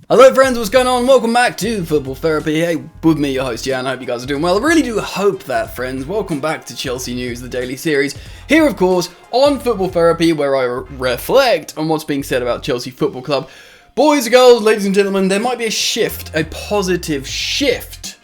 Hello friends, what's going on? Welcome back to Football Therapy. Hey, with me, your host Jan. I hope you guys are doing well. I really do hope that, friends. Welcome back to Chelsea News, the daily series. Here, of course, on Football Therapy, where I reflect on what's being said about Chelsea Football Club. Boys and girls, ladies and gentlemen, there might be a shift, a positive shift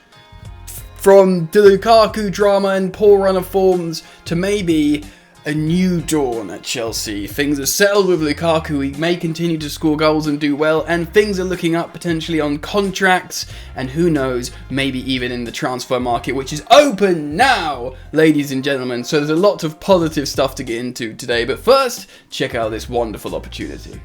from the Lukaku drama and poor run of forms to maybe a new dawn at Chelsea. Things are settled with Lukaku. He may continue to score goals and do well, and things are looking up potentially on contracts, and who knows, maybe even in the transfer market, which is open now, ladies and gentlemen. So there's a lot of positive stuff to get into today, but first, check out this wonderful opportunity.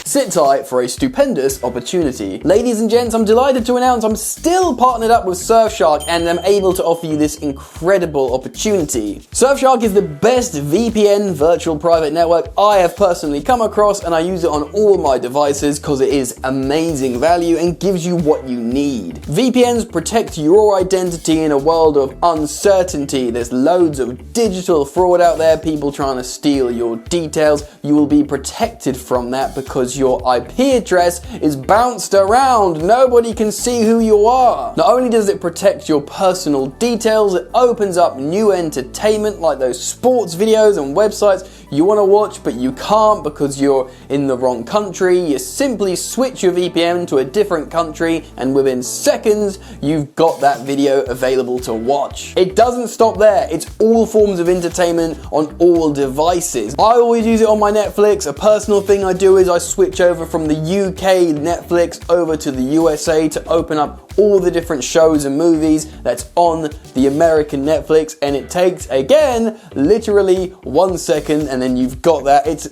Sit tight for a stupendous opportunity. Ladies and gents, I'm delighted to announce I'm still partnered up with Surfshark and I'm able to offer you this incredible opportunity. Surfshark is the best VPN virtual private network I have personally come across, and I use it on all my devices because it is amazing value and gives you what you need. VPNs protect your identity in a world of uncertainty. There's loads of digital fraud out there, people trying to steal your details. You will be protected from that because your IP address is bounced around. Nobody can see who you are. Not only does it protect your personal details, it opens up new entertainment like those sports videos and websites you want to watch but you can't because you're in the wrong country. You simply switch your VPN to a different country and within seconds you've got that video available to watch. It doesn't stop there. It's all forms of entertainment on all devices. I always use it on my Netflix. A personal thing I do is I switch over from the UK Netflix over to the USA to open up all the different shows and movies that's on the American Netflix, and it takes, again, literally 1 second and then you've got that. It's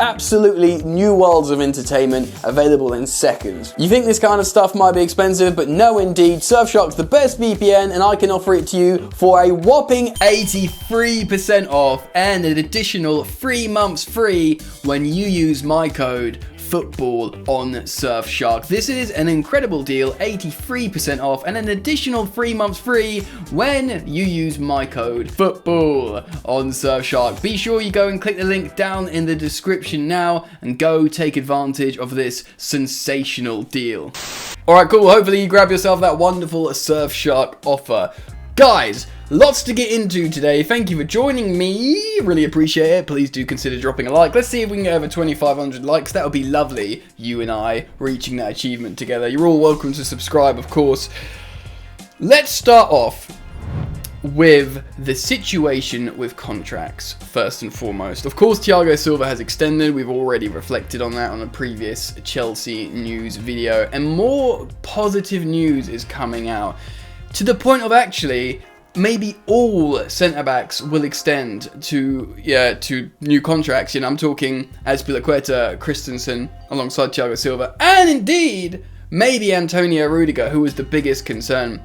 absolutely new worlds of entertainment available in seconds. You think this kind of stuff might be expensive, but no indeed. Surfshark's the best VPN and I can offer it to you for a whopping 83% off and an additional 3 months free when you use my code football on Surfshark. This is an incredible deal, 83% off and an additional 3 months free when you use my code football on Surfshark. Be sure you go and click the link down in the description now and go take advantage of this sensational deal. Alright, cool. Hopefully you grab yourself that wonderful Surfshark offer. Guys, lots to get into today. Thank you for joining me. Really appreciate it. Please do consider dropping a like. Let's see if we can get over 2,500 likes. That would be lovely. You and I reaching that achievement together. You're all welcome to subscribe, of course. Let's start off with the situation with contracts, first and foremost. Of course, Thiago Silva has extended. We've already reflected on that on a previous Chelsea news video. And more positive news is coming out. To the point of actually, maybe all centre-backs will extend to new contracts. You know, I'm talking Azpilicueta, Christensen, alongside Thiago Silva, and indeed, maybe Antonio Rudiger, who was the biggest concern.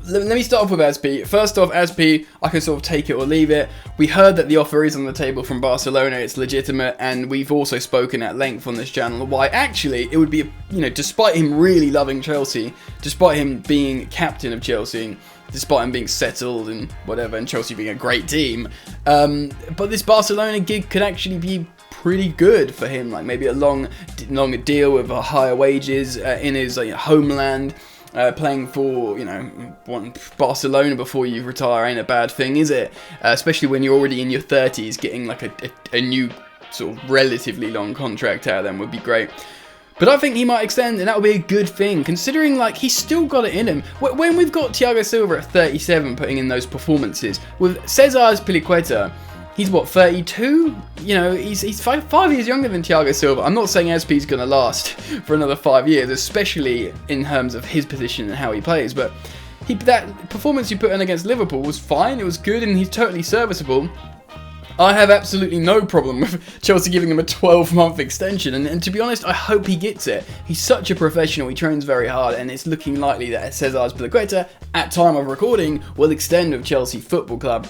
Let me start off with Azpi. First off, Azpi, I can sort of take it or leave it. We heard that the offer is on the table from Barcelona. It's legitimate, and we've also spoken at length on this channel why actually it would be, despite him really loving Chelsea, despite him being captain of Chelsea, despite him being settled and whatever, and Chelsea being a great team, but this Barcelona gig could actually be pretty good for him, like maybe a longer deal with higher wages in his homeland. Playing for, Barcelona before you retire ain't a bad thing, is it? Especially when you're already in your 30s, getting like a new sort of relatively long contract out of them would be great. But I think he might extend, and that would be a good thing, considering like he's still got it in him. When we've got Thiago Silva at 37 putting in those performances, with Cesar Azpilicueta, he's what, 32? He's five years younger than Thiago Silva. I'm not saying Azpi's going to last for another 5 years, especially in terms of his position and how he plays. But that performance he put in against Liverpool was fine. It was good, and he's totally serviceable. I have absolutely no problem with Chelsea giving him a 12-month extension, and to be honest, I hope he gets it. He's such a professional, he trains very hard, and it's looking likely that Cesar Azpilicueta, at time of recording, will extend with Chelsea Football Club.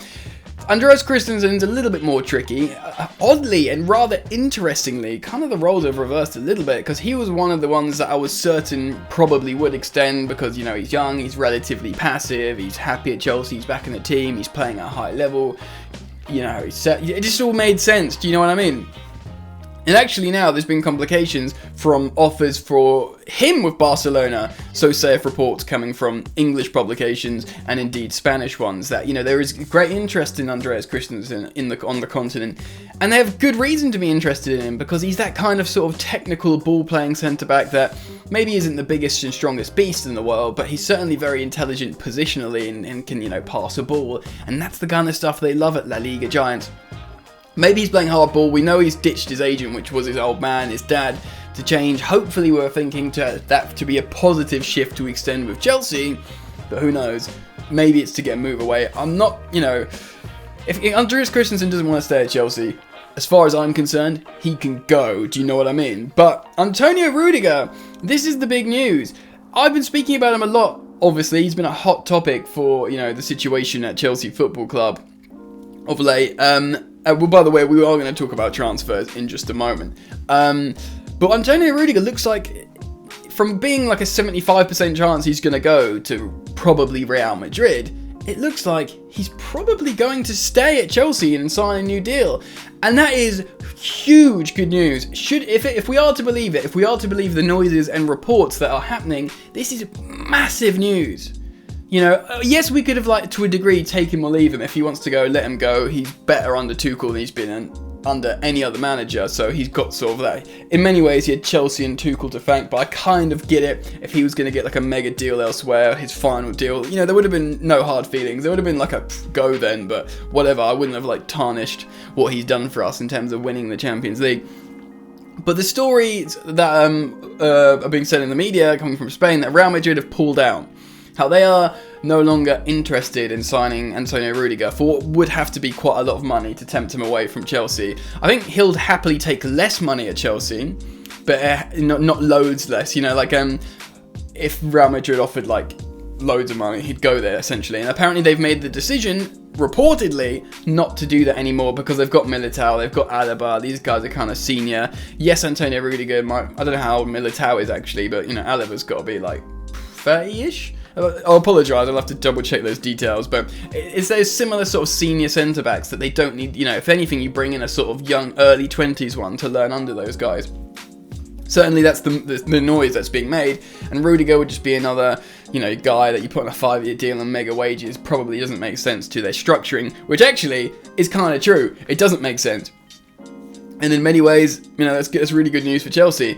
Andreas Christensen's a little bit more tricky. Oddly and rather interestingly, kind of the roles have reversed a little bit, because he was one of the ones that I was certain probably would extend because, he's young, he's relatively passive, he's happy at Chelsea, he's back in the team, he's playing at a high level. It just all made sense. Do you know what I mean? And actually now there's been complications from offers for him with Barcelona, so saith reports coming from English publications and indeed Spanish ones, that, you know, there is great interest in Andreas Christensen on the continent. And they have good reason to be interested in him, because he's that kind of sort of technical ball-playing centre-back that maybe isn't the biggest and strongest beast in the world, but he's certainly very intelligent positionally and can, you know, pass a ball. And that's the kind of stuff they love at La Liga giants. Maybe he's playing hardball. We know he's ditched his agent, which was his old man, his dad, to change. Hopefully we're thinking that to be a positive shift to extend with Chelsea, but who knows? Maybe it's to get a move away. I'm not, you know, if Andreas Christensen doesn't want to stay at Chelsea, as far as I'm concerned, he can go. Do you know what I mean? But Antonio Rudiger, this is the big news. I've been speaking about him a lot. Obviously, he's been a hot topic for, you know, the situation at Chelsea Football Club of late. Well, by the way, we are going to talk about transfers in just a moment. But Antonio Rudiger looks like, from being like a 75% chance he's going to go to probably Real Madrid, it looks like he's probably going to stay at Chelsea and sign a new deal. And that is huge good news. If we are to believe it, if we are to believe the noises and reports that are happening, this is massive news. You know, yes, we could have, like, to a degree, take him or leave him. If he wants to go, let him go. He's better under Tuchel than he's been under any other manager, so he's got sort of that. In many ways, he had Chelsea and Tuchel to thank, but I kind of get it. If he was going to get, like, a mega deal elsewhere, his final deal, you know, there would have been no hard feelings. There would have been, like, a go then, but whatever. I wouldn't have, like, tarnished what he's done for us in terms of winning the Champions League. But the stories that are being said in the media, coming from Spain, that Real Madrid have pulled out. How they are no longer interested in signing Antonio Rudiger for what would have to be quite a lot of money to tempt him away from Chelsea. I think he'll happily take less money at Chelsea, but not loads less. You know, like if Real Madrid offered like loads of money, he'd go there essentially. And apparently they've made the decision, reportedly, not to do that anymore because they've got Militao, they've got Alaba. These guys are kind of senior. Yes, Antonio Rudiger I don't know how old Militao is actually, but you know, Alaba's got to be like 30-ish. I'll apologise, I'll have to double check those details, but it's those similar sort of senior centre-backs that they don't need, you know, if anything you bring in a sort of young, early 20s one to learn under those guys. Certainly that's the noise that's being made, and Rudiger would just be another, you know, guy that you put on a 5-year deal on mega wages. Probably doesn't make sense to their structuring, which actually is kind of true. It doesn't make sense. And in many ways, you know, that's really good news for Chelsea.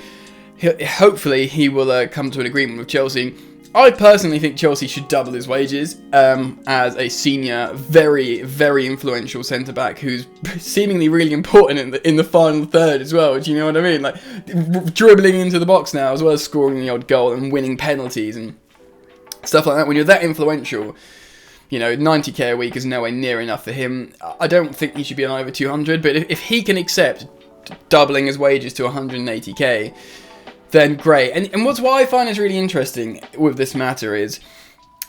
Hopefully he will come to an agreement with Chelsea. I personally think Chelsea should double his wages as a senior, very, very influential centre-back who's seemingly really important in the final third as well. Do you know what I mean? Like, dribbling into the box now, as well as scoring the odd goal and winning penalties and stuff like that. When you're that influential, you know, 90k a week is nowhere near enough for him. I don't think he should be on over 200, but if he can accept doubling his wages to 180k, then great. And what I find is really interesting with this matter is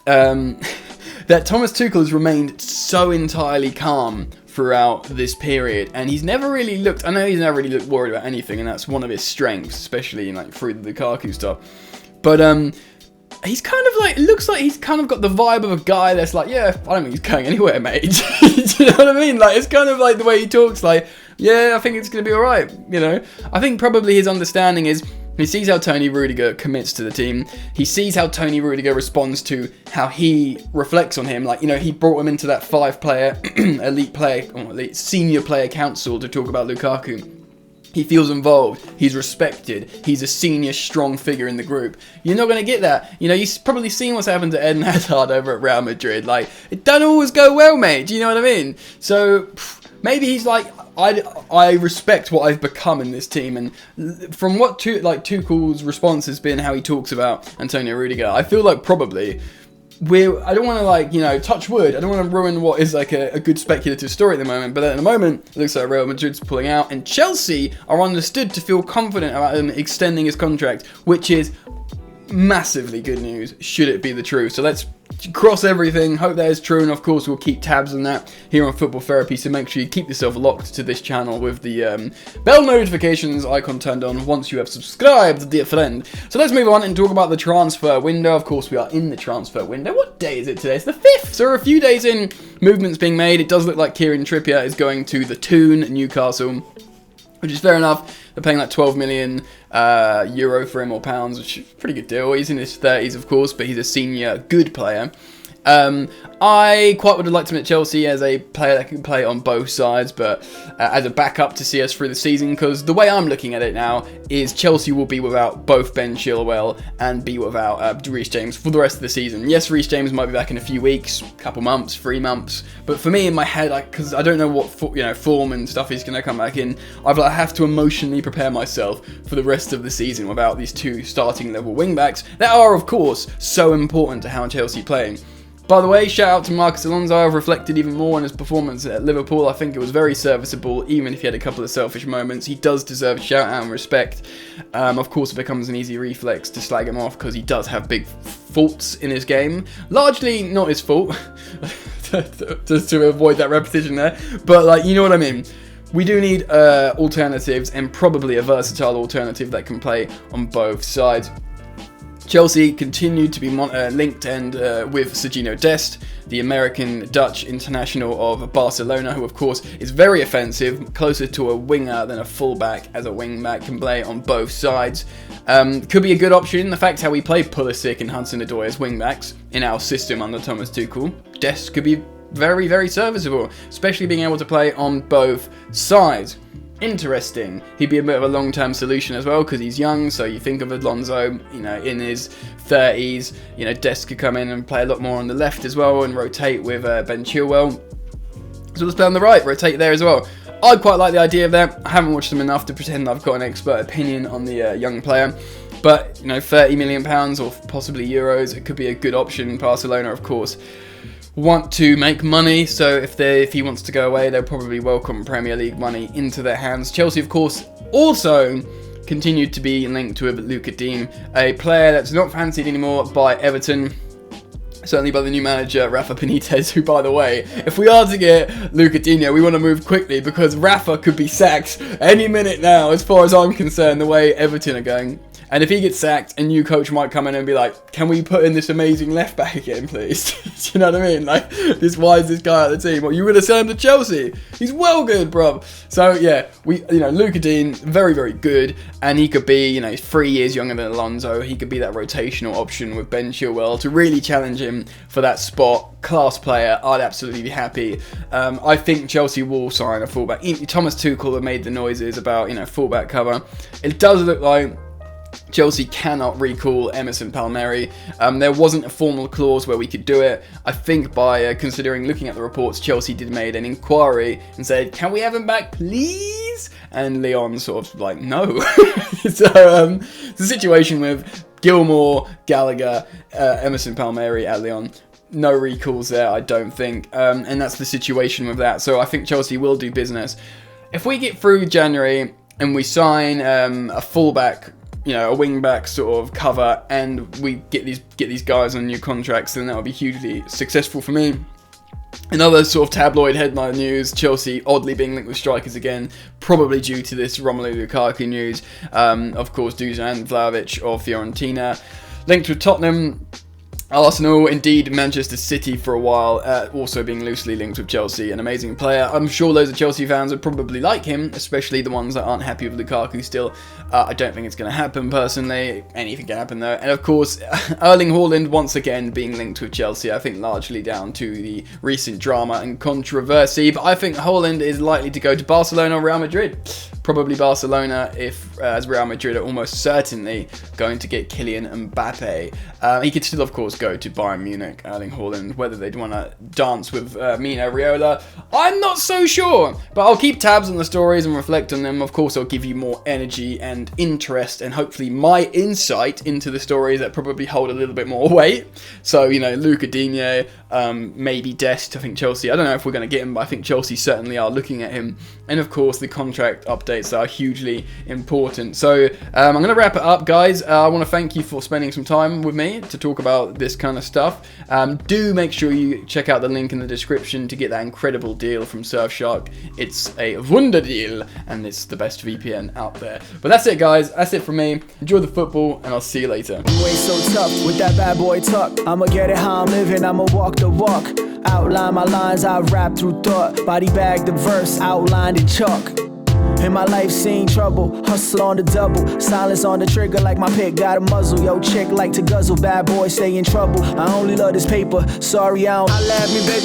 that Thomas Tuchel has remained so entirely calm throughout this period, and he's never really looked, I know he's never really looked worried about anything, and that's one of his strengths, especially like through the Lukaku stuff. But he's kind of like, it looks like he's kind of got the vibe of a guy that's like, yeah, I don't think he's going anywhere, mate. Do you know what I mean? Like, it's kind of like the way he talks, like, yeah, I think it's going to be alright, you know? I think probably his understanding is, he sees how Tony Rudiger commits to the team. He sees how Tony Rudiger responds to how he reflects on him. Like, you know, he brought him into that 5-player, elite senior player council to talk about Lukaku. He feels involved. He's respected. He's a senior, strong figure in the group. You're not going to get that. You know, you've probably seen what's happened to Eden Hazard over at Real Madrid. Like, it doesn't always go well, mate. Do you know what I mean? So, maybe he's like, I respect what I've become in this team, and from what Tuchel's response has been, how he talks about Antonio Rudiger, I feel like probably I don't want to, like, you know, touch wood. I don't want to ruin what is like a good speculative story at the moment, but at the moment it looks like Real Madrid's pulling out, and Chelsea are understood to feel confident about him extending his contract, which is massively good news, should it be the truth. So let's cross everything, hope that is true, and of course we'll keep tabs on that here on Football Therapy, so make sure you keep yourself locked to this channel with the bell notifications icon turned on once you have subscribed, dear friend. So let's move on and talk about the transfer window. Of course we are in the transfer window. What day is it today? It's the 5th, so we're a few days in, movements being made. It does look like Kieran Trippier is going to the Toon, Newcastle. which is fair enough. They're paying like 12 million euro for him, or pounds, which is a pretty good deal. He's in his 30s, of course, but he's a senior good player. I quite would have liked him at Chelsea as a player that can play on both sides, but as a backup to see us through the season, because the way I'm looking at it now is Chelsea will be without both Ben Chilwell and be without Reece James for the rest of the season. Yes, Reece James might be back in a few weeks, couple months, 3 months, but for me in my head, because I don't know what form and stuff he's going to come back in, I have to emotionally prepare myself for the rest of the season without these two starting level wingbacks that are, of course, so important to how Chelsea play. By the way, shout out to Marcus Alonso. I've reflected even more on his performance at Liverpool. I think it was very serviceable, even if he had a couple of selfish moments. He does deserve a shout out and respect. Of course, it becomes an easy reflex to slag him off because he does have big faults in his game. Largely not his fault, just to avoid that repetition there. But, like, you know what I mean. We do need alternatives, and probably a versatile alternative that can play on both sides. Chelsea continued to be linked with Sergino Dest, the American-Dutch international of Barcelona, who of course is very offensive, closer to a winger than a fullback, as a wingback can play on both sides. Could be a good option. The fact how we play Pulisic and Hudson-Odoi as wingbacks in our system under Thomas Tuchel, Dest could be very, very serviceable, especially being able to play on both sides. Interesting. He'd be a bit of a long-term solution as well because he's young. So you think of Alonso, in his 30s. Dest could come in and play a lot more on the left as well and rotate with Ben Chilwell. So let's play on the right, rotate there as well. I quite like the idea of that. I haven't watched them enough to pretend I've got an expert opinion on the young player. But £30 million or possibly euros, it could be a good option. Barcelona, of course, want to make money, so if he wants to go away, they'll probably welcome Premier League money into their hands. Chelsea, of course, also continued to be linked with Luca Digne, a player that's not fancied anymore by Everton, certainly by the new manager, Rafa Benitez, who, by the way, if we are to get Luca Digne, we want to move quickly because Rafa could be sacked any minute now, as far as I'm concerned, the way Everton are going. And if he gets sacked, a new coach might come in and be like, can we put in this amazing left back again, please? Do you know what I mean? Like, why is this guy at the team? Well, you going to sell him to Chelsea? He's well good, bro. So, yeah, Luca Digne, very, very good. And he could be, he's 3 years younger than Alonso. He could be that rotational option with Ben Chilwell to really challenge him for that spot. Class player. I'd absolutely be happy. I think Chelsea will sign a fullback. Thomas Tuchel have made the noises about, fullback cover. It does look like Chelsea cannot recall Emerson Palmieri. There wasn't a formal clause where we could do it. I think by looking at the reports, Chelsea did made an inquiry and said, can we have him back, please? And Leon sort of like, no. So the situation with Gilmour, Gallagher, Emerson Palmieri at Leon, no recalls there, I don't think. And that's the situation with that. So I think Chelsea will do business. If we get through January and we sign a fullback, a wing-back sort of cover, and we get these guys on new contracts, then that would be hugely successful for me. Another sort of tabloid headline news, Chelsea oddly being linked with strikers again, probably due to this Romelu Lukaku news. Of course, Dusan Vlahovic of Fiorentina, linked with Tottenham. Arsenal, indeed Manchester City for a while, also being loosely linked with Chelsea, an amazing player. I'm sure loads of Chelsea fans would probably like him, especially the ones that aren't happy with Lukaku still. I don't think it's going to happen personally, anything can happen though. And of course, Erling Haaland once again being linked with Chelsea, I think largely down to the recent drama and controversy, but I think Haaland is likely to go to Barcelona or Real Madrid. Probably Barcelona, as Real Madrid are almost certainly going to get Kylian Mbappe. He could still, of course, go to Bayern Munich, Erling Haaland. Whether they'd want to dance with Mino Raiola, I'm not so sure. But I'll keep tabs on the stories and reflect on them. Of course, I'll give you more energy and interest and hopefully my insight into the stories that probably hold a little bit more weight. So, Luca Digne, maybe Dest. I think Chelsea, I don't know if we're going to get him, but I think Chelsea certainly are looking at him. And of course, the contract updates are hugely important. So I'm going to wrap it up, guys. I want to thank you for spending some time with me to talk about this kind of stuff. Do make sure you check out the link in the description to get that incredible deal from Surfshark. It's a Wunder deal, and it's the best VPN out there. But that's it, guys. That's it from me. Enjoy the football, and I'll see you later. You ain't so tough with that bad boy tuck. I'ma get it how I'm living. I'ma walk the walk. Outline my lines, I rap through thought. Body bag the verse, outlined in chalk. In my life seen trouble, hustle on the double, silence on the trigger like my pick got a muzzle. Yo, chick like to guzzle, bad boy stay in trouble. I only love this paper, sorry I don't. I laugh me, baby.